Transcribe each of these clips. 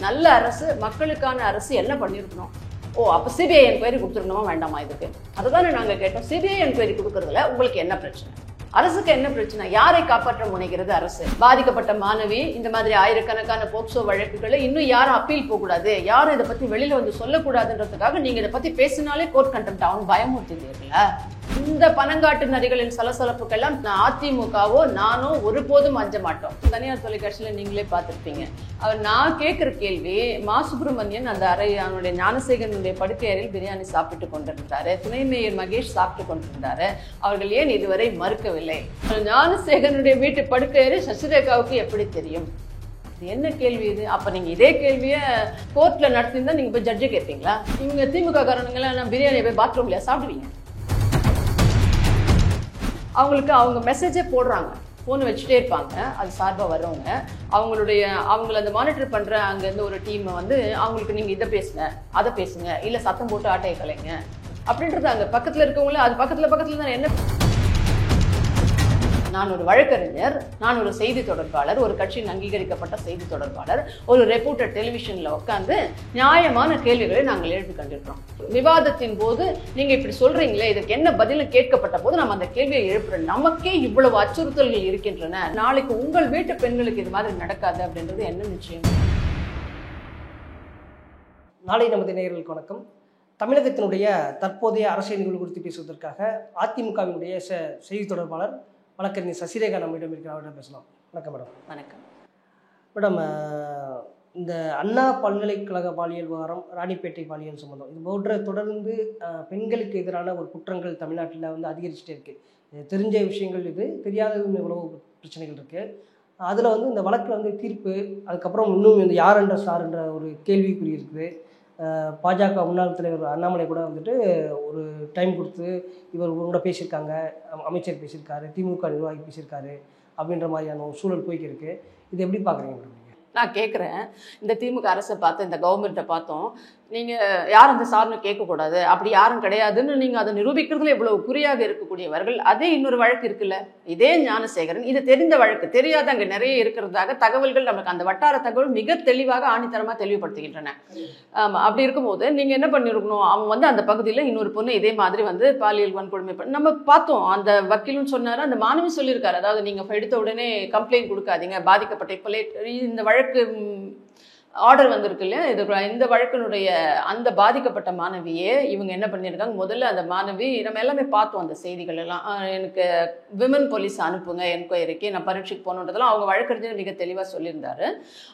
நல்ல அரசு, மக்களுக்கான அரசு என்ன பண்ணியிருக்கணும்? ஓ, அப்போ சிபிஐ என்கொயரி கொடுத்துருக்கணுமா வேண்டாமா? இதுக்கு அதுதானே நாங்கள் கேட்டோம். சிபிஐ என்கொயரி கொடுக்கறதுல உங்களுக்கு என்ன பிரச்சனை? அரசுக்கு என்ன பிரச்சனை? யாரை காப்பாற்ற முனைகிறது அரசு? பாதிக்கப்பட்ட மாணவி, இந்த மாதிரி ஆயிரக்கணக்கான போக்சோ வழக்குகளை இன்னும் யாரும் அப்பீல் போகக்கூடாது, யாரும் இதை பத்தி வெளியில வந்து சொல்லக்கூடாதுன்றதுக்காக நீங்க இதை பத்தி பேசினாலே கோர்ட் கண்டெம்ட் ஆகும் பயமுறுத்திருக்கீங்களா? இந்த பனங்காட்டு நரிகளின் சலசலப்புக்கெல்லாம் அதிமுகவோ நானோ ஒருபோதும் அஞ்ச மாட்டோம். தனியார் தொலைக்காட்சியில நீங்களே பார்த்திருப்பீங்க. அவர் நான் கேட்கிற கேள்வி, மா சுப்பிரமணியன் அந்த அவனுடைய ஞானசேகரனுடைய படுக்கை அறையில் பிரியாணி சாப்பிட்டு கொண்டிருந்தாரு, துணை மேயர் மகேஷ் சாப்பிட்டு கொண்டிருந்தாரு, அவர்கள் ஏன் இதுவரை மறுக்கவில்லை? ஞானசேகரனுடைய வீட்டு படுக்கை அறை சசிரேகாவுக்கு எப்படி தெரியும்? என்ன கேள்வி இது? அப்ப நீங்க இதே கேள்வியை கோர்ட்ல நடத்திருந்தா நீங்க போய் ஜட்ஜை கேட்பீங்களா? இவங்க திமுக காரணங்களாம் நான் பிரியாணியை போய் பாத்ரூம்ல சாப்பிடுவீங்க. அவங்களுக்கு அவங்க மெசேஜே போடுறாங்க, ஃபோன் வச்சுட்டே இருப்பாங்க, அது சார்பாக வர்றவங்க அவங்கள அந்த மானிட்டர் பண்ணுற அங்கேருந்து ஒரு டீமை வந்து அவங்களுக்கு நீங்கள் இதை பேசுங்க, அதை பேசுங்க, இல்லை சத்தம் போட்டு ஆட்டையை கலைங்க அப்படின்றது அங்கே பக்கத்தில் இருக்கவங்களே அது பக்கத்தில் தான். என்ன, நான் ஒரு வழக்கறிஞர், நான் ஒரு செய்தி தொடர்பாளர், ஒரு கட்சியின் அங்கீகரிக்கப்பட்ட செய்தி தொடர்பாளர், ஒரு ரெப்போர்ட்டர் டெலிவிஷன்ல உட்காந்து நியாயமான கேள்விகளை நாங்கள் எழுப்பி கண்டிருக்கிறோம். விவாதத்தின் போது நீங்க இப்படி சொல்றீங்களே, இதுக்கு என்ன பதில் கேட்கப்பட்ட போது நம்ம அந்த கேள்வியை எழுப்புறோம். நமக்கே இவ்வளவு அச்சுறுத்தல்கள் இருக்கின்றன, நாளைக்கு உங்கள் வீட்டு பெண்களுக்கு இது மாதிரி நடக்காது அப்படின்றது என்ன நிச்சயம்? நாளை நமது நேயர்களுக்கு வணக்கம். தமிழகத்தினுடைய தற்போதைய அரசியல் நிகழ்வு குறித்து பேசுவதற்காக அதிமுகவினுடைய செய்தி தொடர்பாளர் வழக்கறிஞர் சசிரேகா நம்மிடம் இருக்கிற பேசலாம். வணக்கம் மேடம். வணக்கம் மேடம். இந்த அண்ணா பல்கலைக்கழக பாலியல் விவகாரம், ராணிப்பேட்டை பாலியல் சம்பந்தம், இது போன்ற தொடர்ந்து பெண்களுக்கு எதிரான ஒரு குற்றங்கள் தமிழ்நாட்டில் வந்து அதிகரிச்சுட்டே இருக்குது. தெரிஞ்ச விஷயங்கள், இது தெரியாத எவ்வளோ பிரச்சனைகள் இருக்குது. அதில் வந்து இந்த வழக்கில் வந்து தீர்ப்பு, அதுக்கப்புறம் இன்னும் இந்த யார் என்ற சார் என்ற ஒரு கேள்விக்குறி இருக்குது. பாஜக முன்னாள் தலைவர் அண்ணாமலை கூட வந்துட்டு ஒரு டைம் கொடுத்து இவர் கூட பேசியிருக்காங்க, அமைச்சர் பேசியிருக்காரு, திமுக நிர்வாகி பேசியிருக்காரு அப்படின்ற மாதிரியான ஒரு சூழல் போய்க்கு இருக்கு. இது எப்படி பார்க்குறீங்க மேடம்? நான் கேட்குறேன், இந்த திமுக அரசை பார்த்து, இந்த கவர்மெண்ட்டை பார்த்தோம், நீங்கள் யாரும் அந்த சார்னு கேட்கக்கூடாது, அப்படி யாரும் கிடையாதுன்னு நீங்கள் அதை நிரூபிக்கிறதுல இவ்வளவு குறியாக இருக்கக்கூடியவர்கள். அதே இன்னொரு வழக்கு இருக்குல்ல, இதே ஞானசேகரன், இது தெரிந்த வழக்கு, தெரியாத அங்கே நிறைய இருக்கிறதாக தகவல்கள் நமக்கு அந்த வட்டார தகவல் மிக தெளிவாக ஆணித்தரமாக தெளிவுபடுத்துகின்றன. ஆமாம், அப்படி இருக்கும்போது நீங்கள் என்ன பண்ணியிருக்கணும்? அவன் வந்து அந்த பகுதியில் இன்னொரு பொண்ணு இதே மாதிரி வந்து பாலியல் வன்கொடுமை நம்ம பார்த்தோம். அந்த வக்கீலும் சொன்னார், அந்த மாணவி சொல்லியிருக்காரு, அதாவது நீங்கள் எடுத்த உடனே கம்ப்ளைண்ட் கொடுக்காதீங்க, பாதிக்கப்பட்ட இப்போ இந்த வழக்கு ஆர்டர் வந்திருக்கு இல்லையா, இது இந்த வழக்கினுடைய அந்த பாதிக்கப்பட்ட மாணவியே இவங்க என்ன பண்ணியிருக்காங்க, முதல்ல அந்த மாணவி நம்ம எல்லாமே பார்த்தோம் அந்த செய்திகள் எல்லாம், எனக்கு விமன் போலீஸ் அனுப்புங்க என்கொயரிக்கு, நான் பரீட்சைக்கு போகணுன்றதெல்லாம் அவங்க வழக்கறிஞர் மிக தெளிவாக சொல்லியிருந்தாரு.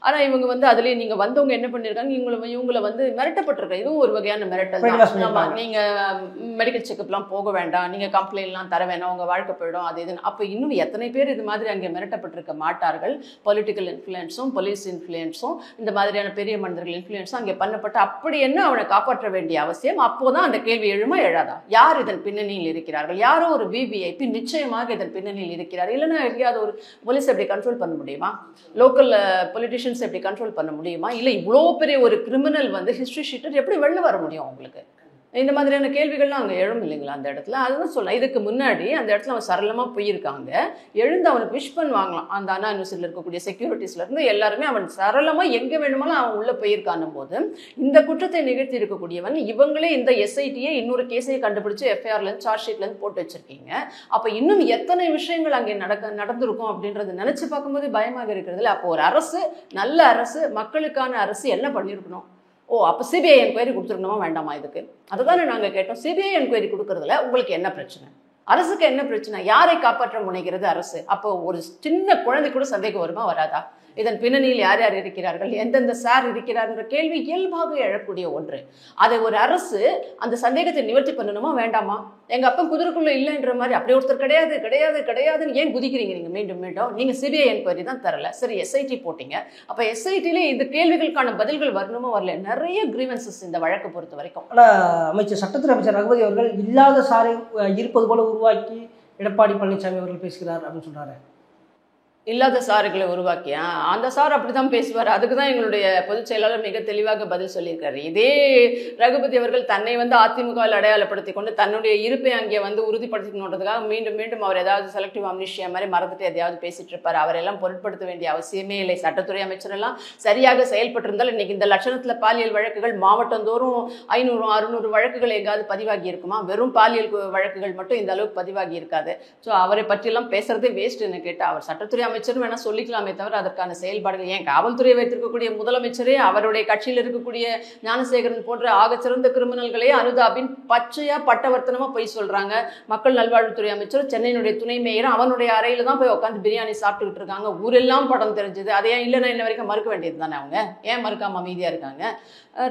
ஆனால் இவங்க வந்து அதுலேயே நீங்கள் வந்தவங்க என்ன பண்ணியிருக்காங்க, இவங்களை வந்து மிரட்டப்பட்டிருக்க, இதுவும் ஒரு வகையான மிரட்டல் தான். ஆமாம், நீங்கள் மெடிக்கல் செக்கப்லாம் போக வேண்டாம், நீங்கள் கம்ப்ளைண்ட்லாம் தர வேணாம், உங்கள் வாழ்க்கை போயிடும், அது இதுன்னு. அப்போ இன்னும் எத்தனை பேர் இது மாதிரி அங்கே மிரட்டப்பட்டிருக்க மாட்டார்கள்? பொலிட்டிக்கல் இன்ஃப்ளூயன்ஸும் போலீஸ் இன்ஃப்ளூயன்ஸும் இந்த மாதிரி பெரிய மனிதர்கள் இன்ஃப்ளூயன்ஸ் அங்கே பண்ணப்பட்ட, அப்படி என்ன அவனை காப்பாற்ற வேண்டிய அவசியம்? அப்போதான் அந்த கேள்வி எழுமா எழாதா? யார் இதன் பின்னணியில் இருக்கிறார்கள்? யாரோ ஒரு விவிஐபி நிச்சயமாக இதன் பின்னணியில் இருக்கிறார். இல்லைன்னா எங்கேயாவது ஒரு போலீஸ் எப்படி கண்ட்ரோல் பண்ண முடியுமா? லோக்கல் பொலிட்டிஷியன்ஸ் எப்படி கண்ட்ரோல் பண்ண முடியுமா? இல்லை இவ்வளோ பெரிய ஒரு கிரிமினல் வந்து ஹிஸ்ட்ரி ஷீட்டர் எப்படி வெளில வர முடியும் அவங்களுக்கு? இந்த மாதிரியான கேள்விகள்லாம் அங்கே எழும் இல்லைங்களா அந்த இடத்துல? அதுதான் சொல்லலாம். இதுக்கு முன்னாடி அந்த இடத்துல அவன் சரளமாக போயிருக்காங்க, எழுந்து அவனுக்கு விஷ் பண்ணுவாங்களாம். அந்த அண்ணா யூனிவர்சிட்டியில் இருக்கக்கூடிய செக்யூரிட்டிஸ்லேருந்து எல்லாருமே அவன் சரளமாக எங்கே வேணுமாலும் அவன் உள்ளே போயிருக்கானும் போது, இந்த குற்றத்தை நிகழ்த்தி இருக்கக்கூடியவன் இவங்களே இந்த எஸ்ஐடியை இன்னொரு கேஸையை கண்டுபிடிச்சு எஃப்ஐஆர்லேருந்து சார்ஜ் ஷீட்லேருந்து போட்டு வச்சிருக்கீங்க. அப்போ இன்னும் எத்தனை விஷயங்கள் அங்கே நடந்திருக்கும் அப்படின்றத நினச்சி பார்க்கும்போது பயமாக இருக்கிறதுல. அப்போ ஒரு அரசு, நல்ல அரசு, மக்களுக்கான அரசு என்ன பண்ணியிருக்கணும்? ஓ, அப்போ சிபிஐ என்கொயரி கொடுத்துருக்கணுமா வேண்டாமா? இதுக்கு அதுதானே நாங்கள் கேட்டோம். சிபிஐ என்கொயரி கொடுக்கறதுல உங்களுக்கு என்ன பிரச்சனை? அரசுக்கு என்ன பிரச்சனை? யாரை காப்பாற்ற முனைகிறது அரசு? அப்போ ஒரு சின்ன குழந்தை கூட சந்தேகம் வருமா வராதா? இதன் பின்னணியில் யார் யார் இருக்கிறார்கள், எந்தெந்த சார் இருக்கிறார் என்ற கேள்வி இயல்பாக எழக்கூடிய ஒன்று. அதை ஒரு அரசு அந்த சந்தேகத்தை நிவர்த்தி பண்ணணுமா வேண்டாமா? எங்க அப்பா குதிரைக்குள்ள இல்லைன்ற மாதிரி அப்படி ஒருத்தர் கிடையாது கிடையாது கிடையாதுன்னு ஏன் குதிக்கிறீங்க நீங்க மீண்டும் மீண்டும்? நீங்க சிபிஐ என்கொயரி தான் தரல, சரி எஸ்ஐடி போட்டீங்க. அப்ப எஸ்ஐடில இந்த கேள்விகளுக்கான பதில்கள் வரணுமா வரல? நிறைய கிரீவன்சஸ் இந்த வழக்கை பொறுத்த வரைக்கும். ஆனா அமைச்சர், சட்டத்துறை அமைச்சர் ரகுபதி அவர்கள் இல்லாத சாரை இருப்பது போல உருவாக்கி எடப்பாடி பழனிசாமி அவர்கள் பேசுகிறார் அப்படின்னு சொல்றாரு. இல்லாத சார்களை உருவாக்கியா அந்த சார் அப்படிதான் பேசுவார். அதுக்கு தான் எங்களுடைய பொதுச் செயலாளர் மிக தெளிவாக பதில் சொல்லியிருக்காரு. இதே ரகுபதி அவர்கள் தன்னை வந்து அதிமுகவில் அடையாளப்படுத்தி கொண்டு தன்னுடைய இருப்பை அங்கே வந்து உறுதிப்படுத்திக்கணுன்றதுக்காக மீண்டும் மீண்டும் அவர் ஏதாவது செலக்டிவ் அம்னிஷியா மாதிரி மறந்துட்டு எதையாவது பேசிட்டு இருப்பார். அவரெல்லாம் பொருட்படுத்த வேண்டிய அவசியமே இல்லை. சட்டத்துறை அமைச்சரெல்லாம் சரியாக செயல்பட்டிருந்தால் இன்னைக்கு இந்த லட்சணத்தில் பாலியல் வழக்குகள் மாவட்டந்தோறும் 500-600 வழக்குகள் எங்காவது பதிவாகி இருக்குமா? வெறும் பாலியல் வழக்குகள் மட்டும் இந்த அளவுக்கு பதிவாகி இருக்காது. ஸோ அவரை பற்றியெல்லாம் பேசுறதே வேஸ்ட்னு கேட்டால் அவர் சட்டத்துறை அமைச்சர் வேணா சொல்லிக்கலாமே தவிர அதற்கான செயல்பாடுகள் ஏன் காவல்துறையை வைத்திருக்கக்கூடிய முதலமைச்சரே அவருடைய கட்சியில் இருக்கக்கூடிய ஞானசேகரன் போன்ற ஆகச்சிறந்த கிரிமினல்களே அனுதாபின் பச்சையா பட்டவர்த்தனமா போய் சொல்றாங்க. மக்கள் நல்வாழ்வுத்துறை அமைச்சர் சென்னையினுடைய துணை மேயர் அவனுடைய அறையில தான் போய் உட்காந்து பிரியாணி சாப்பிட்டுக்கிட்டு இருக்காங்க. ஊரெல்லாம் படம் தெரிஞ்சது. அதை ஏன் இல்லைன்னா இன்ன வரைக்கும் மறுக்க வேண்டியது தானே? அவங்க ஏன் மறுக்காம அமைதியா இருக்காங்க?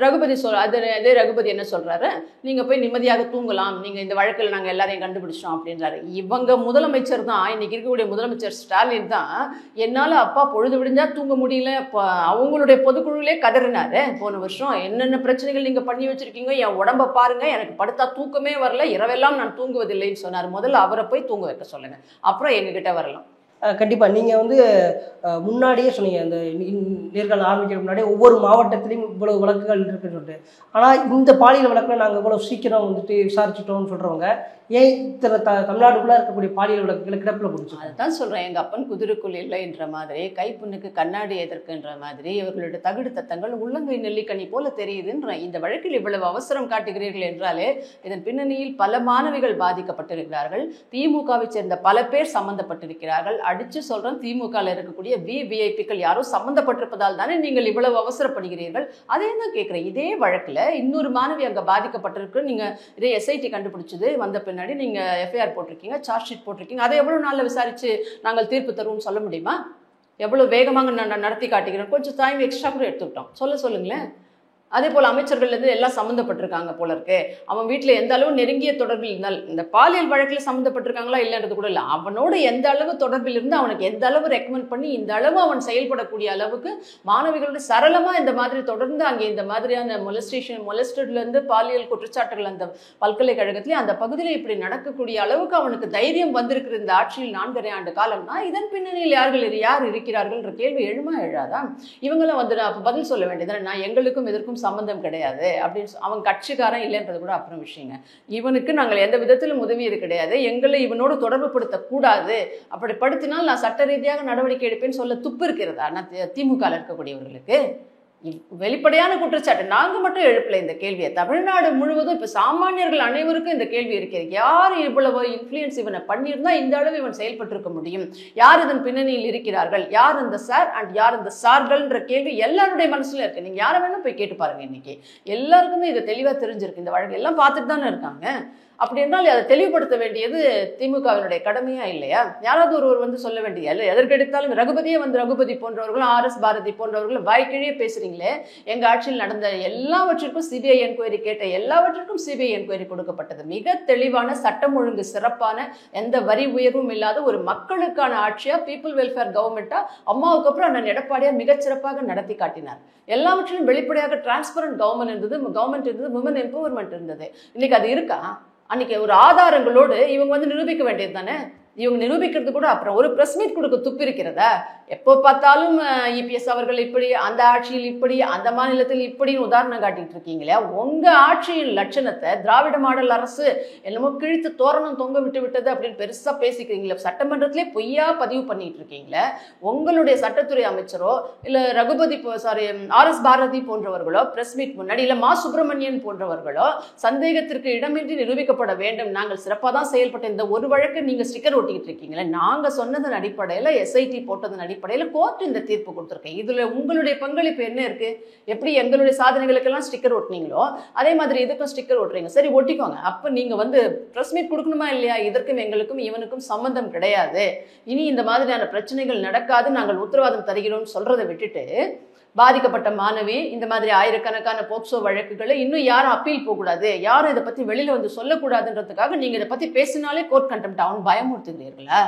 ரகுபதி அதே ரகுபதி என்ன சொல்றாரு, நீங்க போய் நிம்மதியாக தூங்கலாம், நீங்க இந்த வழக்கில் நாங்க எல்லாரையும் கண்டுபிடிச்சோம் அப்படின்றாரு. இவங்க முதலமைச்சர் தான், இன்னைக்கு இருக்கக்கூடிய முதலமைச்சர் ஸ்டாலின் தான் என்னால அப்பா பொழுது விடிஞ்சா தூங்க முடியல அவங்களுடைய பொதுக்குழுவிலே கதறினாரு. போன வருஷம் என்னென்ன பிரச்சனைகள் நீங்க பண்ணி வச்சிருக்கீங்க, என் உடம்ப பாருங்க, எனக்கு படுத்தா தூக்கமே வரல, இரவெல்லாம் நான் தூங்குவதில்லைன்னு சொன்னார். முதல்ல அவரை போய் தூங்க வைக்க சொல்லுங்க, அப்புறம் எங்ககிட்ட வரலாம். கண்டிப்பாக நீங்கள் வந்து முன்னாடியே சொன்னீங்க, அந்த நேர்காணல் ஆரம்பிக்கிற முன்னாடியே ஒவ்வொரு மாவட்டத்திலையும் இவ்வளவு வழக்குகள் இருக்குன்னு சொல்லிட்டு. ஆனால் இந்த பாலியல் வழக்கில் நாங்கள் இவ்வளோ சீக்கிரம் வந்துட்டு விசாரிச்சுட்டோம்னு சொல்கிறவங்க ஏன் இத்தனை தமிழ்நாடுக்குள்ளே இருக்கக்கூடிய பாலியல் வழக்குகளை கிடப்பில் பிடிச்சி? அதுதான் சொல்கிறேன், எங்கள் அப்பன் குதிரைக்குள் இல்லைன்ற மாதிரி, கைப்புண்ணுக்கு கண்ணாடி எதற்குன்ற மாதிரி இவர்களுடைய தகுடு தத்தங்கள் உள்ளங்கை நெல்லிக்கனி போல தெரியுதுன்ற. இந்த வழக்கில் இவ்வளவு அவசரம் காட்டுகிறீர்கள் என்றாலே இதன் பின்னணியில் பல மாணவிகள் பாதிக்கப்பட்டிருக்கிறார்கள். திமுகவை சேர்ந்த பல பேர் சம்பந்தப்பட்டிருக்கிறார்கள். அடிச்சு சொல்கிறோம், திமுகவில் இருக்கக்கூடிய விஐபிக்கள் யாரோ சம்பந்தப்பட்டிருப்பதால் தானே நீங்கள் இவ்வளவு அவசரப்படுகிறீர்கள். அதே தான் கேட்குறேன். இதே வழக்கில் இன்னொரு மாணவி அங்கே பாதிக்கப்பட்டிருக்கு. நீங்கள் இதே எஸ்ஐடி கண்டுபிடிச்சது வந்த பின்னாடி நீங்கள் எஃப்ஐஆர் போட்டிருக்கீங்க, சார்ஜ் ஷீட் போட்டிருக்கீங்க. அதை எவ்வளோ நாளில் விசாரித்து நாங்கள் தீர்ப்பு தருவோம்னு சொல்ல முடியுமா? எவ்வளோ வேகமாக நான் நடத்தி காட்டுகிறேன். கொஞ்சம் டைம் எக்ஸ்ட்ரா கூட எடுத்துக்கிட்டோம், சொல்லுங்களேன். அதே போல் அமைச்சர்கள்லேருந்து எல்லாம் சம்மந்தப்பட்டிருக்காங்க போல இருக்கு. அவன் வீட்டில் எந்த அளவு நெருங்கிய தொடர்பில் இருந்தால், இந்த பாலியல் வழக்கில் சம்மந்தப்பட்டிருக்காங்களா இல்லைன்றது கூட இல்லை, அவனோட எந்த அளவு தொடர்பில் இருந்து அவனுக்கு எந்த அளவு ரெக்கமெண்ட் பண்ணி இந்த அளவு அவன் செயல்படக்கூடிய அளவுக்கு மாணவிகளோட சரளமாக இந்த மாதிரி தொடர்ந்து அங்கே இந்த மாதிரியான மொலஸ்டட்லேருந்து பாலியல் குற்றச்சாட்டுகள் அந்த பல்கலைக்கழகத்திலே அந்த பகுதியில் இப்படி நடக்கக்கூடிய அளவுக்கு அவனுக்கு தைரியம் வந்திருக்கிற இந்த ஆட்சியில் 4.5 ஆண்டு காலம்னா இதன் பின்னணியில் யார் இருக்கிறார்கள்ன்ற கேள்வி எழுமா எழாதா? இவங்களாம் வந்து அப்போ பதில் சொல்ல வேண்டியது, நான் எங்களுக்கும் இதற்கும் சம்பந்தம் கிடையாது அப்படின்னு. அவன் கட்சிக்காரன் இல்லைன்றது கூட அப்புறம் விஷயங்க. இவனுக்கு நாங்கள் எந்த விதத்திலும் உதவியது கிடையாது, எங்களை இவனோடு தொடர்பு படுத்தக்கூடாது, அப்படி படுத்தினால் நான் சட்ட ரீதியாக நடவடிக்கை எடுப்பேன்னு சொல்ல துப்பு இருக்கிறதா திமுக இருக்கக்கூடியவர்களுக்கு? வெளிப்படையான குற்றச்சாட்டு. நாங்கள் மட்டும் எழுப்பல இந்த கேள்வியை, தமிழ்நாடு முழுவதும் இப்போ சாமானியர்கள் அனைவருக்கும் இந்த கேள்வி இருக்கிறது. யார் இவ்வளவு இன்ஃப்ளூயன்ஸ் இவனை பண்ணியிருந்தா இந்த அளவு இவன் செயல்பட்டிருக்க முடியும்? யார் இதன் பின்னணியில் இருக்கிறார்கள்? யார் இந்த சார் அண்ட் யார் இந்த சார்கள்ன்ற கேள்வி எல்லாருடைய மனசுல இருக்கு. நீங்க யாரை வேணும் போய் கேட்டு பாருங்க. இன்னைக்கு எல்லாருக்குமே இது தெளிவா தெரிஞ்சிருக்கு. இந்த வழக்கு எல்லாம் பார்த்துட்டு தானே இருக்காங்க. அப்படி என்றால் அதை தெளிவுபடுத்த வேண்டியது திமுகவினுடைய கடமையா இல்லையா? யாராவது ஒருவர் வந்து சொல்ல வேண்டியது இல்லை. எதற்கெடுத்தாலும் ரகுபதியே வந்து ரகுபதி போன்றவர்களும் RS பாரதி போன்றவர்களும் வாய்க்கிழியே பேசுறீங்களே. எங்க ஆட்சியில் நடந்த எல்லாவற்றிற்கும் சிபிஐ என்கொயரி கேட்ட எல்லாவற்றிற்கும் சிபிஐ என்கொயரி கொடுக்கப்பட்டது. மிக தெளிவான சட்டம் ஒழுங்கு சிறப்பான எந்த வரி உயர்வும் இல்லாத ஒரு மக்களுக்கான ஆட்சியா, பீப்புள் வெல்ஃபேர் கவர்மெண்டா அம்மாவுக்கு அப்புறம் அண்ணன் எடப்பாடியார் மிகச்சிறப்பாக நடத்தி காட்டினார். எல்லாவற்றிலும் வெளிப்படையாக டிரான்ஸ்பரண்ட் கவர்மெண்ட் இருந்தது, விமன் எம்பவர்மெண்ட் இருந்தது. இன்னைக்கு அது இருக்கா? அன்னைக்கு ஒரு ஆதாரங்களோடு இவங்க வந்து நிரூபிக்க வேண்டியது தானே. இவங்க நிரூபிக்கிறது கூட அப்புறம் ஒரு பிரஸ் மீட் கொடுக்க துப்பு இருக்கிறதா? எப்போ பார்த்தாலும் இபிஎஸ் அவர்கள் இப்படி, அந்த ஆட்சியில் இப்படி, அந்த மாநிலத்தில் இப்படின்னு உதாரணம் காட்டிட்டு இருக்கீங்களே. உங்க ஆட்சியின் லட்சணத்தை திராவிட மாடல் அரசு என்னமோ கிழித்து தோரணம் தொங்க விட்டது அப்படின்னு பெருசா பேசிக்கிறீங்களே. சட்டமன்றத்திலே பொய்யா பதிவு பண்ணிட்டு இருக்கீங்களே. உங்களுடைய சட்டத்துறை அமைச்சரோ இல்ல RS பாரதி போன்றவர்களோ பிரஸ் மீட் முன்னாடி, இல்ல மா சுப்பிரமணியன் போன்றவர்களோ சந்தேகத்திற்கு இடமின்றி நிரூபிக்கப்பட வேண்டும், நாங்கள் சிறப்பாக தான் செயல்பட்ட இந்த ஒரு வழக்கு நீங்க ஸ்டிக்கர் ஒட்டிக்கிட்டு இருக்கீங்களே. நாங்க சொன்னதன் அடிப்படையில், SIT போட்டதன் அடிப்படையில் கோர்ட் இந்த தீர்ப்பு கொடுத்துருக்கேன். இதுல உங்களுடைய பங்களிப்பு என்ன இருக்கு? எப்படி எங்களுடைய சாதனைகளுக்கெல்லாம் ஸ்டிக்கர் ஒட்டினீங்களோ அதே மாதிரி இதுக்கும் ஸ்டிக்கர் ஒட்டுறீங்க. சரி, ஒட்டிக்கோங்க. அப்ப நீங்க வந்து பிரஸ் மீட் கொடுக்கணுமா இல்லையா? இதற்கும் எங்களுக்கும் இவனுக்கும் சம்பந்தம் கிடையாது, இனி இந்த மாதிரியான பிரச்சனைகள் நடக்காது, நாங்கள் உத்தரவாதம் தருகிறோம் சொல்றதை விட்டுட்டு பாதிக்கப்பட்ட மாணவி இந்த மாதிரி ஆயிரக்கணக்கான போக்சோ வழக்குகளை இன்னும் யாரும் அப்பீல் போகக்கூடாது, யாரும் இதை பத்தி வெளியில வந்து சொல்லக்கூடாதுன்றதுக்காக நீங்க இதை பத்தி பேசினாலே கோர்ட் கண்டெம்ட் ஆகும் பயமுறுத்துகிறீர்களா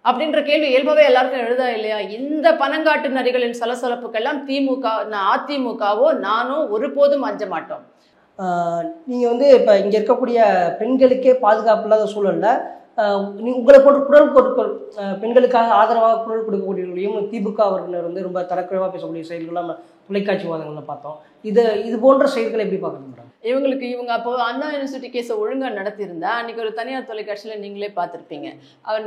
அப்படின்ற கேள்வி இயல்பாவே எல்லாருக்கும் எழுதா இல்லையா? இந்த பனங்காட்டு நரிகளின் சலசலப்புக்கெல்லாம் அதிமுகவோ நானோ ஒருபோதும் அஞ்ச மாட்டோம். நீங்கள் வந்து இப்போ இங்கே இருக்கக்கூடிய பெண்களுக்கே பாதுகாப்பு இல்லாத சூழலில் உங்களை போட்டு குரல் கொடுக்க பெண்களுக்காக ஆதரவாக குரல் கொடுக்கக்கூடியவர்களையும் திமுக அவர்கள் வந்து ரொம்ப தரக்குறைவாக பேசக்கூடிய செயல்கள்லாம் நம்ம தொலைக்காட்சி வாதங்களில் பார்த்தோம். இது போன்ற செயல்களை எப்படி பார்க்கணும் மேடம்? இவங்க அப்போ அண்ணா யூனிவர்சிட்டி கேஸை ஒழுங்காக நடத்தியிருந்தா அன்றைக்கி ஒரு தனியார் தொலைக்காட்சியில் நீங்களே பார்த்துருப்பீங்க.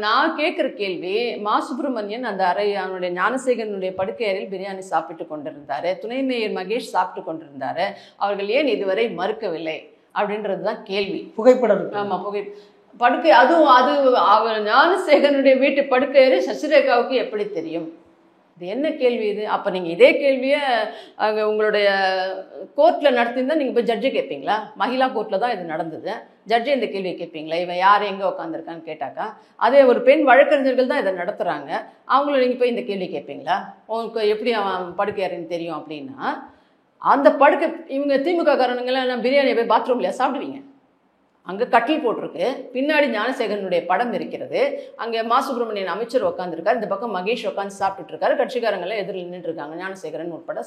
நான் கேட்குற கேள்வி, மா சுப்பிரமணியன் அந்த அவனுடைய ஞானசேகரனுடைய படுக்கை அறையில் பிரியாணி சாப்பிட்டு கொண்டிருந்தார், துணை மேயர் மகேஷ் சாப்பிட்டு கொண்டிருந்தார், அவர்கள் ஏன் இதுவரை மறுக்கவில்லை அப்படின்றது தான் கேள்வி. புகைப்படம். ஆமாம், படுக்கை அதுவும் அவர் ஞானசேகரனுடைய வீட்டு படுக்கை அறை சசிரேகாவுக்கு எப்படி தெரியும்? இது என்ன கேள்வி இது? அப்போ நீங்கள் இதே கேள்வியை அங்கே உங்களுடைய கோர்ட்டில் நடத்தியிருந்தால் நீங்கள் போய் ஜட்ஜை கேட்பீங்களா? மகிழா கோர்ட்டில் தான் இது நடந்தது. ஜட்ஜை இந்த கேள்வியை கேட்பீங்களா? இவன் யார் எங்கே உட்காந்துருக்கான்னு கேட்டாக்கா, அதே ஒரு பெண் வழக்கறிஞர்கள் தான் இதை நடத்துகிறாங்க, அவங்கள நீங்கள் போய் இந்த கேள்வி கேட்பீங்களா? உங்களுக்கு எப்படி அவன் படுக்கை அறைன்னு தெரியும் அப்படின்னா, அந்த படுக்கை இவங்க திமுக காரணங்களாம் பிரியாணியை போய் பாத்ரூம்லையா சாப்பிடுவீங்க? அங்கே கட்டில் போட்டிருக்கு, பின்னாடி ஞானசேகரனுடைய படம் இருக்கிறது, அங்கே மா சுப்பிரமணியன் அமைச்சர் உட்காந்துருக்காரு, இந்த பக்கம் மகேஷ் உட்காந்து சாப்பிட்டுட்டு இருக்காரு, கட்சிக்காரங்களாம் எதிரில் நின்றுட்டு இருக்காங்க, ஞானசேகரன் உட்பட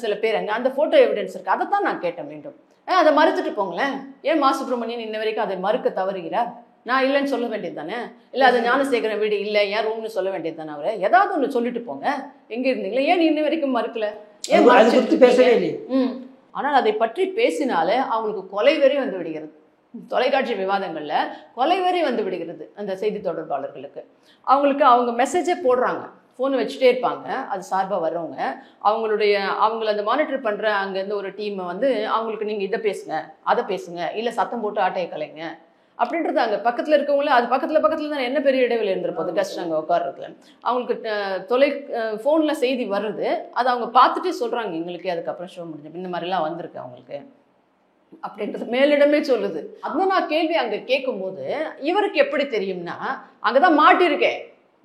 சில பேர் அங்கே. அந்த ஃபோட்டோ எவிடன்ஸ் இருக்குது. அதை தான் நான் கேட்டேன் மீண்டும். அதை மறுத்துட்டு போங்களேன். ஏன் மா சுப்பிரமணியன் இன்ன வரைக்கும் அதை மறுக்க தவறுகிறார்? நான் இல்லைன்னு சொல்ல வேண்டியது தானே? இல்லை அது ஞானசேகரன் வீடு இல்லை, ஏன் ரூம்னு சொல்ல வேண்டியது தானே? அவரை ஏதாவது ஒன்று சொல்லிட்டு போங்க. எங்கே இருந்தீங்களா? ஏன் இன்ன வரைக்கும் மறுக்கல? ஏன் பேசவே இல்லை? ஆனால் அதை பற்றி பேசினாலே அவங்களுக்கு கொலைவெறி வந்து விடுகிறது. தொலைக்காட்சி விவாதங்களில் கொலைவெறி வந்து விடுகிறது அந்த செய்தி தொடர்பாளர்களுக்கு. அவங்க மெசேஜே போடுறாங்க, ஃபோன் வச்சுட்டே இருப்பாங்க, அது சார்பாக வர்றவங்க அவங்கள அந்த மானிட்டர் பண்ணுற அங்கேருந்து ஒரு டீமை வந்து அவங்களுக்கு நீங்கள் இதை பேசுங்க, அதை பேசுங்க, இல்லை சத்தம் போட்டு ஆட்டையை கலைங்க அப்படின்றது அங்கே பக்கத்தில் இருக்கவங்களே. அது பக்கத்தில் தான் என்ன பெரிய இடைவெளி இருந்திருப்போது கஷ்டம் அங்கே உட்கார்றதுல. அவங்களுக்கு ஃபோனில் செய்தி வருது, அதை அவங்க பார்த்துட்டே சொல்கிறாங்க எங்களுக்கு அதுக்கப்புறம் ஷோ முடிஞ்சு இந்த மாதிரிலாம் வந்திருக்கு அவங்களுக்கு அப்படின்றது மேலிடமே சொல்லுது. அது நான் கேள்வி அங்கே கேட்கும்போது இவருக்கு எப்படி தெரியும்னா, அங்கதான் மாட்டிருக்கேன்,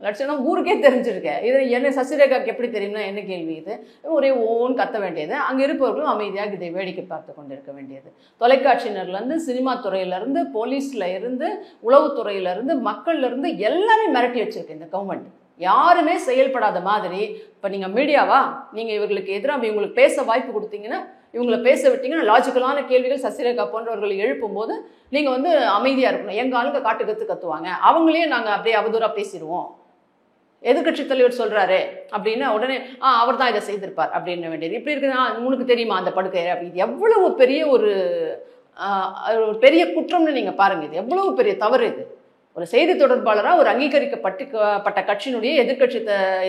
லட்சணம் ஊருக்கே தெரிஞ்சிருக்கேன், இது என்ன சசிரேகாவுக்கு எப்படி தெரியும்னா என்ன கேள்வி இது? ஒரே ஓன்னு கத்த வேண்டியது, அங்கே இருப்பவர்களும் அமைதியாக இதை வேடிக்கை பார்த்து கொண்டிருக்க வேண்டியது. தொலைக்காட்சியினர்லேருந்து, சினிமா துறையிலேருந்து, போலீஸில் இருந்து, உளவுத்துறையிலேருந்து, மக்கள்லேருந்து எல்லாமே மிரட்டி வச்சிருக்கு இந்த கவர்மெண்ட். யாருமே செயல்படாத மாதிரி. இப்போ நீங்கள் மீடியாவா, நீங்கள் இவர்களுக்கு எதிராக இவங்களுக்கு பேச வாய்ப்பு கொடுத்தீங்கன்னா, இவங்களை பேச விட்டீங்கன்னா லாஜிக்கலான கேள்விகள் சசிரேகா போன்றவர்கள் எழுப்பும் போது நீங்கள் வந்து அமைதியாக இருக்கணும். எங்கள் ஆளுங்க காட்டு கத்துவாங்க, அவங்களையே நாங்கள் அப்படியே அவதூறாக பேசிடுவோம். எதிர்கட்சி தலைவர் சொல்கிறாரு அப்படின்னா உடனே அவர் தான் இதை செய்திருப்பார் அப்படின்னு வேண்டியது. இப்படி இருக்குது, உனக்கு தெரியுமா அந்த படுக்கை அப்படி? இது எவ்வளவு பெரிய ஒரு பெரிய குற்றம்னு நீங்கள் பாருங்கள். இது எவ்வளவு பெரிய தவறு இது. ஒரு செய்தி தொடர்பாளராக ஒரு அங்கீகரிக்கப்பட்ட கட்சியினுடைய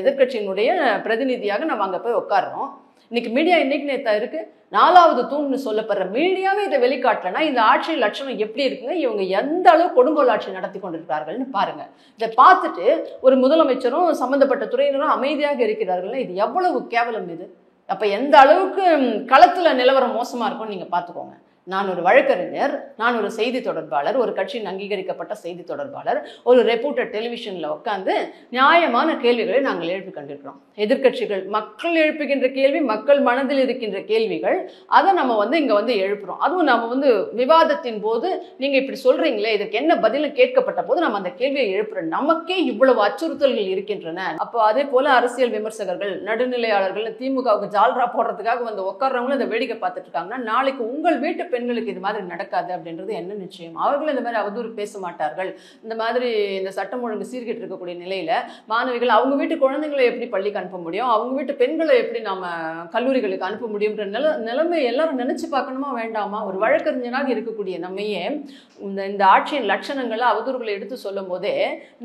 எதிர்கட்சியினுடைய பிரதிநிதியாக நம்ம அங்கே போய் உட்கார்றோம். இன்னைக்கு மீடியா இன்னைக்கு நேத்தா இருக்கு, 4வது தூண்னு சொல்லப்படுற மீடியாவே இதை வெளிக்காட்டலன்னா இந்த ஆட்சி லட்சணம் எப்படி இருக்குங்க? இவங்க எந்த அளவு கொடுங்கோல் ஆட்சி நடத்தி கொண்டிருக்கிறார்கள்னு பாருங்க. இதை பார்த்துட்டு ஒரு முதலமைச்சரும் சம்பந்தப்பட்ட துறையினரும் அமைதியாக இருக்கிறார்கள். இது எவ்வளவு கேவலம் இது. அப்ப எந்த அளவுக்கு களத்துல நிலவரம் மோசமா இருக்கும்னு நீங்க பாத்துக்கோங்க. நான் ஒரு வழக்கறிஞர், நான் ஒரு செய்தி தொடர்பாளர், ஒரு கட்சியின் அங்கீகரிக்கப்பட்ட செய்தி தொடர்பாளர், ஒரு ரெப்யூட்டட் டெலிவிஷனில் உட்காந்து நியாயமான கேள்விகளை நாங்கள் எழுப்பி கண்டிருக்கிறோம். எதிர்கட்சிகள் மக்கள் எழுப்புகின்ற கேள்வி, மக்கள் மனதில் இருக்கின்ற கேள்விகள், அதை நம்ம வந்து இங்கே வந்து எழுப்புகிறோம். அதுவும் நம்ம வந்து விவாதத்தின் போது நீங்கள் இப்படி சொல்கிறீங்களே, இதுக்கு என்ன பதில் கேட்கப்பட்ட போது நம்ம அந்த கேள்வியை எழுப்புகிறோம். நமக்கே இவ்வளவு அச்சுறுத்தல்கள் இருக்கின்றன. அப்போ அதே போல் அரசியல் விமர்சகர்கள், நடுநிலையாளர்கள், திமுகவுக்கு ஜால்ரா போடுறதுக்காக வந்து உட்கார்றவங்களும் இந்த வேடிக்கை பார்த்துட்டு இருக்காங்கன்னா, நாளைக்கு உங்கள் வீட்டு பெண்களுக்கு இது மாதிரி நடக்காது அப்படின்றது என்ன நிச்சயம்? அவர்கள் இந்த மாதிரி அவதூறு பேச மாட்டார்கள். இந்த மாதிரி இந்த சட்டம் ஒழுங்கு சீர்கிட்டு இருக்கக்கூடிய நிலையில மாணவிகள் அவங்க வீட்டு குழந்தைங்களை எப்படி பள்ளிக்கு அனுப்ப முடியும், அவங்க வீட்டு பெண்களை எப்படி நாம கல்லூரிகளுக்கு அனுப்ப முடியும்ன்ற நிலைமை எல்லாரும் நினைச்சு பார்க்கணுமா வேண்டாமா? ஒரு வழக்கறிஞராக இருக்கக்கூடிய நம்மையே இந்த ஆட்சியின் லட்சணங்களை அவதூறுகளை எடுத்து சொல்லும் போதே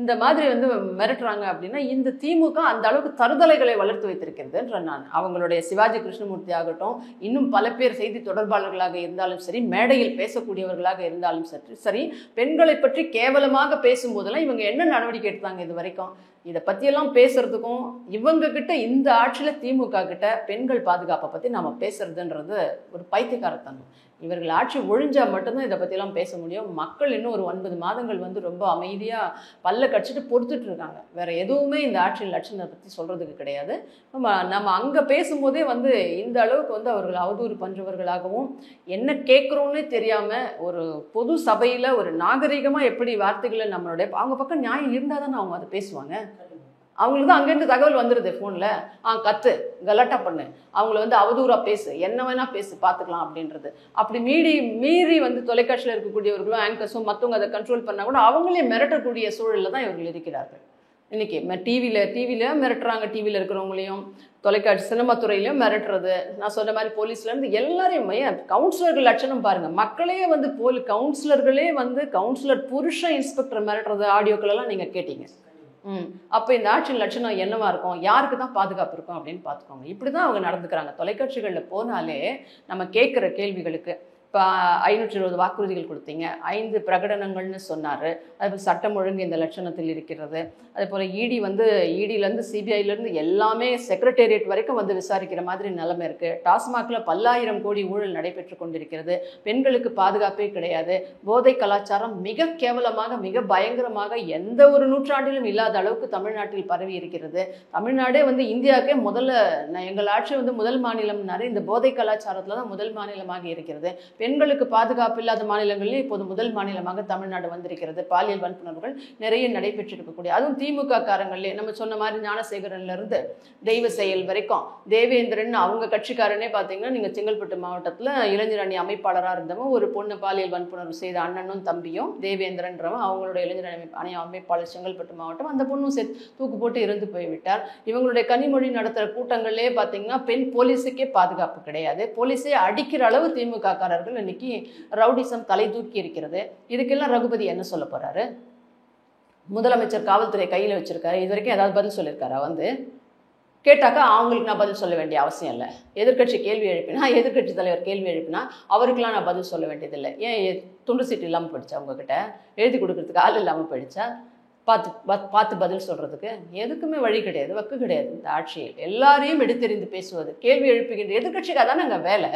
இந்த மாதிரி வந்து மிரட்டுறாங்க அப்படின்னா, இந்த திமுக அந்த அளவுக்கு தருதலைகளை வளர்த்து வைத்திருக்கிறதுன்ற நான் அவங்களுடைய சிவாஜி கிருஷ்ணமூர்த்தி ஆகட்டும், இன்னும் பல பேர் செய்தி தொடர்பாளர்களாக இருந்தாலும் சரி, மேடையில் பேசக்கூடியவர்களாக இருந்தாலும் சரி, பெண்களை பற்றி கேவலமாக பேசும்போதெல்லாம் இவங்க என்ன நடவடிக்கை எடுத்தாங்க இது வரைக்கும்? இதை பற்றியெல்லாம் பேசுறதுக்கும் இவங்க கிட்ட, இந்த ஆட்சியில் திமுக கிட்ட பெண்கள் பாதுகாப்பை பற்றி நம்ம பேசுறதுன்றது ஒரு பைத்தியக்காரத்தனம். இவர்கள் ஆட்சி ஒழிஞ்சால் மட்டும்தான் இதை பற்றிலாம் பேச முடியும். மக்கள் இன்னும் ஒரு 9 மாதங்கள் வந்து ரொம்ப அமைதியாக பல்ல கடிச்சிட்டு பொறுத்துட்டு இருக்காங்க. வேற எதுவுமே இந்த ஆட்சியின் லட்சணத்தை பற்றி சொல்கிறதுக்கு கிடையாது. நம்ம அங்கே பேசும்போதே வந்து இந்த அளவுக்கு வந்து அவர்கள் அவதூறு பண்ணுறவர்களாகவும், என்ன கேட்குறோன்னே தெரியாமல் ஒரு பொது சபையில் ஒரு நாகரிகமாக எப்படி வார்த்தைகளை நம்மளுடைய அவங்க பக்கம் நியாயம் இருந்தால் தானே அவங்க அதை பேசுவாங்க. அவங்களுக்கு தான் அங்கேருந்து தகவல் வந்துடுது ஃபோனில், கத்து கலாட்டா பண்ணு, அவங்கள வந்து அவதூறாக பேசு, என்ன வேணா பேசு, பார்த்துக்கலாம் அப்படின்றது. அப்படி மீறி வந்து தொலைக்காட்சியில் இருக்கக்கூடியவர்களும் ஆங்கர்ஸும் மற்றவங்க அதை கண்ட்ரோல் பண்ணால் கூட அவங்களே மிரட்டக்கூடிய சூழலில் தான் இவர்கள் இருக்கிறார்கள். இன்றைக்கி டிவியில் மிரட்டுறாங்க, டிவியில் இருக்கிறவங்களையும் தொலைக்காட்சி சினிமா துறையிலையும் மிரட்டுறது. நான் சொன்ன மாதிரி போலீஸ்லேருந்து எல்லாரையுமே கவுன்சிலர்கள் லட்சணம் பாருங்கள். மக்களே வந்து கவுன்சிலர்களே வந்து கவுன்சிலர் புருஷன் இன்ஸ்பெக்டர் மிரட்டுறது ஆடியோக்களெல்லாம் நீங்கள் கேட்டீங்க. அப்போ இந்த ஆட்சியின் லட்சணம் என்னவா இருக்கும், யாருக்கு தான் பாதுகாப்பு இருக்கும் அப்படின்னு பார்த்துக்கோங்க. இப்படி தான் அவங்க நடந்துக்கிறாங்க. தொலைக்காட்சிகளில் போனாலே நம்ம கேட்குற கேள்விகளுக்கு இப்போ 520 வாக்குறுதிகள் கொடுத்தீங்க, 5 பிரகடனங்கள்னு சொன்னார். அதுபோல் சட்டம் ஒழுங்கு இந்த லட்சணத்தில் இருக்கிறது. அதே போல் இடியிலேருந்து சிபிஐலேருந்து எல்லாமே செக்ரட்டேரியட் வரைக்கும் வந்து விசாரிக்கிற மாதிரி நிலைமை இருக்குது. டாஸ்மாகில் பல்லாயிரம் கோடி ஊழல் நடைபெற்று கொண்டிருக்கிறது. பெண்களுக்கு பாதுகாப்பே கிடையாது. போதை கலாச்சாரம் மிக கேவலமாக மிக பயங்கரமாக எந்த ஒரு நூற்றாண்டிலும் இல்லாத அளவுக்கு தமிழ்நாட்டில் பரவி இருக்கிறது. தமிழ்நாடே வந்து இந்தியாவுக்கே எங்கள் ஆட்சி வந்து முதல் மாநிலம்னாரு, இந்த போதை கலாச்சாரத்தில் தான் முதல் மாநிலமாக இருக்கிறது. பெண்களுக்கு பாதுகாப்பு இல்லாத மாநிலங்களில் இப்போது முதல் மாநிலமாக தமிழ்நாடு வந்திருக்கிறது. பாலியல் வன்புணர்வுகள் நிறைய நடைபெற்றிருக்கக்கூடிய, அதுவும் திமுக காரங்களே நம்ம சொன்ன மாதிரி ஞானசேகரன்ல இருந்து தெய்வ செயல் வரைக்கும் தேவேந்திரன் அவங்க கட்சிக்காரனே பார்த்தீங்கன்னா, நீங்கள் செங்கல்பட்டு மாவட்டத்தில் இளைஞர் அணி அமைப்பாளராக இருந்தவன் ஒரு பொண்ணு பாலியல் வன்புணர்வு செய்த அண்ணனும் தம்பியும் தேவேந்திரன்றவன் அவங்களோட இளைஞர் அணி அமைப்பாளர் செங்கல்பட்டு மாவட்டம். அந்த பொண்ணும் தூக்கு போட்டு இறந்து போய்விட்டார். இவங்களுடைய கனிமொழி நடத்துகிற கூட்டங்களே பார்த்தீங்கன்னா பெண் போலீஸுக்கே பாதுகாப்பு கிடையாது. போலீஸே அடிக்கிற அளவு திமுக காரர்கள் இன்னைக்கு ரவுடிசம் தலை தூக்கி இருக்கிறது. இதுக்கெல்லாம் ரகுபதி என்ன சொல்ல போறாரு? முதலமைச்சர் காவல்துறை கையில் வச்சிருக்காரு, இது வரைக்கும் ஏதாவது பதில் சொல்லியிருக்காரா? வந்து கேட்டாக்கா அவங்களுக்கு நான் பதில் சொல்ல வேண்டிய அவசியம் இல்லை. எதிர்கட்சி கேள்வி எழுப்பினா, எதிர்கட்சி தலைவர் கேள்வி எழுப்பினா அவருக்கெல்லாம் நான் பதில் சொல்ல வேண்டியதில்லை. ஏன் துண்டு சீட்டு இல்லாமல் போயிடுச்சா? உங்ககிட்ட எழுதி கொடுக்கறதுக்கு ஆள் இல்லாமல் போயிடுச்சா? பார்த்து பதில் சொல்கிறதுக்கு எதுக்குமே வழி கிடையாது, வக்கு கிடையாது. இந்த ஆட்சியில் எல்லாரையும் எடுத்தெறிந்து பேசுவது, கேள்வி எழுப்புகின்ற எதிர்கட்சிக்கு அதானே அங்கே வேலை.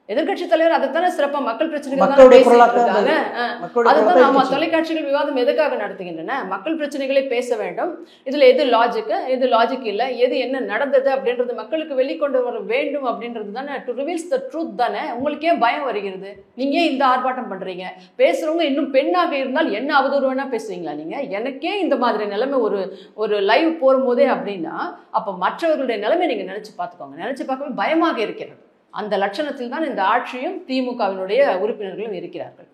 எதிர்கட்சி தலைவர் அதைத்தானே சிறப்பாக மக்கள் பிரச்சனைகள் அதுதான் நம்ம தொலைக்காட்சிகள் விவாதம் எதுக்காக நடத்துகின்றன? மக்கள் பிரச்சனைகளே பேச வேண்டும். இதில் எது லாஜிக் இல்லை, எது என்ன நடந்தது அப்படின்றது மக்களுக்கு வெளிக்கொண்டு வர வேண்டும் அப்படின்றது தானே. டு ரிவீல்ஸ் த ட்ரூத் தானே. உங்களுக்கு ஏன் பயம் வருகிறது? நீங்கள் ஏன் இந்த ஆர்ப்பாட்டம் பண்ணுறீங்க? பேசுகிறவங்க இன்னும் பெண்ணாக இருந்தால் என்ன அவதூறு வேணால் பேசுவீங்களா நீங்கள்? எனக்கே இந்த மாதிரி நிலைமை ஒரு லைவ் போகும்போதே அப்படின்னா அப்போ மற்றவர்களுடைய நிலைமை நீங்கள் நினச்சி பார்த்துக்கோங்க. நினச்சி பார்க்கவே பயமாக இருக்கிறது. அந்த லட்சணத்தில் தான் இந்த ஆட்சியும் திமுகவினுடைய உறுப்பினர்களும் இருக்கிறார்கள்.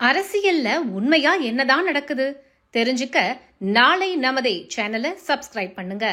அரசியல்ல உண்மையா என்னதான் நடக்குது தெரிஞ்சுக்க நாளை நமதே சேனலை சப்ஸ்கிரைப் பண்ணுங்க.